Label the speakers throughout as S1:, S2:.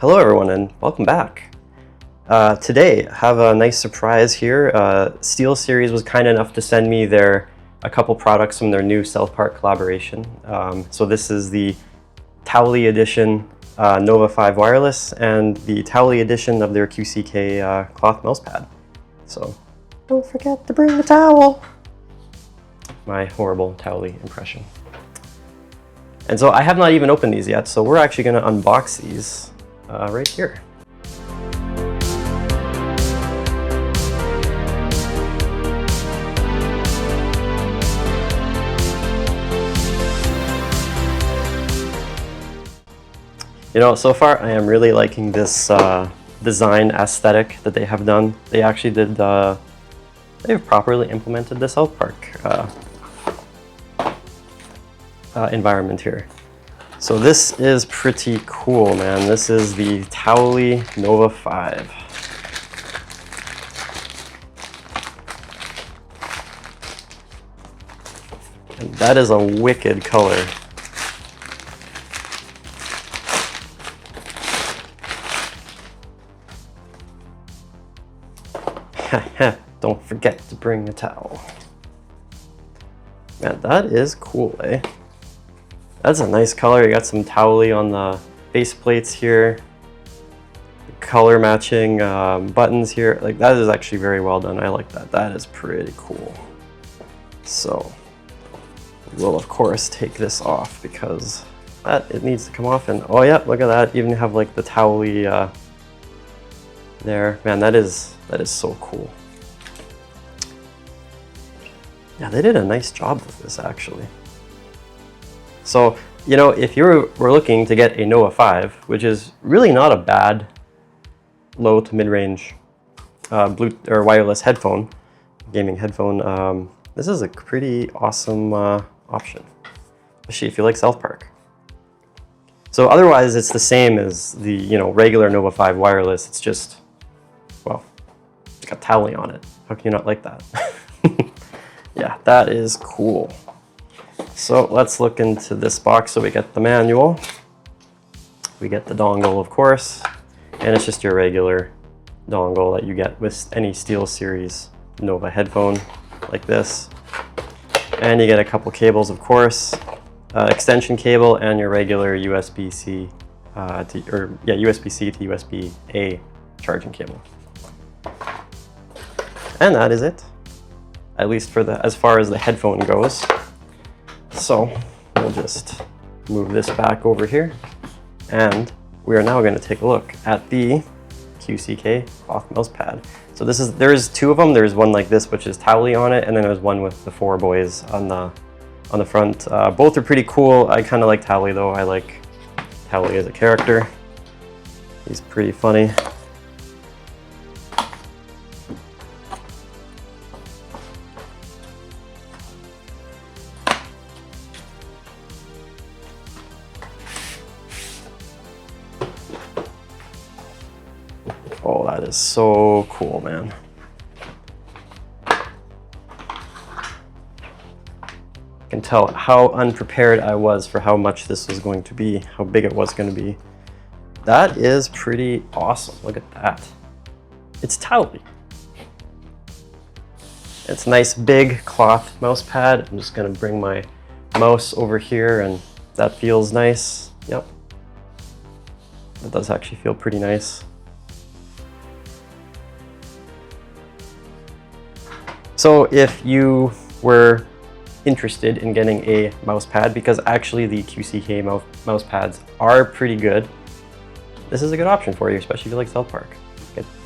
S1: Hello everyone and welcome back. Today I have a nice surprise here. SteelSeries was kind enough to send me a couple products from their new South Park collaboration. So this is the Towelie edition Nova 5 wireless and the Towelie edition of their QCK cloth mouse pad. So don't forget to bring the towel. My horrible Towelie impression. And so I have not even opened these yet, so we're actually going to unbox these right here. You know, so far I am really liking this design aesthetic that they have done. They actually did, they've properly implemented the South Park environment here. So this is pretty cool, man. This is the Towelie Nova 5. And that is a wicked color. Don't forget to bring a towel. Man, that is cool, eh? That's a nice color. You got some Towelie on the face plates here. Color matching buttons here. Like, that is actually very well done. I like that. That is pretty cool. So we'll of course take this off because it needs to come off. And oh yeah, look at that. Even have like the Towelie there. Man, that is so cool. Yeah, they did a nice job with this actually. So, you know, if you were looking to get a Nova 5, which is really not a bad low to mid-range or wireless headphone, gaming headphone, this is a pretty awesome option, especially if you like South Park. So otherwise, it's the same as the, you know, regular Nova 5 wireless. It's just, well, it's got Towelie on it. How can you not like that? Yeah, that is cool. So let's look into this box. So we get the manual, we get the dongle of course, and it's just your regular dongle that you get with any SteelSeries Nova headphone like this. And you get a couple cables of course, extension cable and your regular USB-C USB-C to USB-A charging cable. And that is it, at least for as far as the headphone goes. So we'll just move this back over here, and we are now going to take a look at the QCK cloth mouse pad. So there is two of them. There's one like this, which is Towelie on it, and then there's one with the 4 boys on the front. Both are pretty cool. I kind of like Towelie though. I like Towelie as a character. He's pretty funny. Oh, that is so cool, man. I can tell how unprepared I was for how much this was going to be, how big it was going to be. That is pretty awesome. Look at that. It's Towelie. It's a nice big cloth mouse pad. I'm just going to bring my mouse over here, and that feels nice. Yep. That does actually feel pretty nice. So if you were interested in getting a mouse pad, because actually the QCK mouse pads are pretty good, this is a good option for you, especially if you like South Park.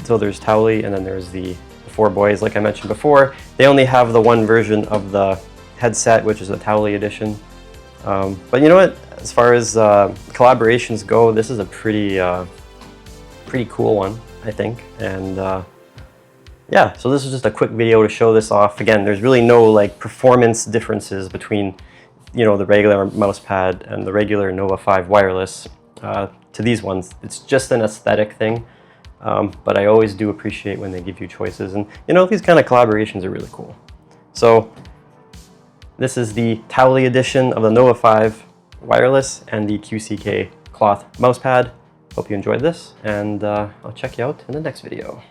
S1: So there's Towelie, and then there's the 4 boys, like I mentioned before. They only have the one version of the headset, which is the Towelie edition. But you know what? As far as collaborations go, this is a pretty cool one, I think. And yeah, so this is just a quick video to show this off. Again, there's really no like performance differences between, you know, the regular mouse pad and the regular Nova 5 wireless to these ones. It's just an aesthetic thing, but I always do appreciate when they give you choices. And you know, these kind of collaborations are really cool. So this is the Towelie edition of the Nova 5 wireless and the QCK cloth mouse pad. Hope you enjoyed this, and I'll check you out in the next video.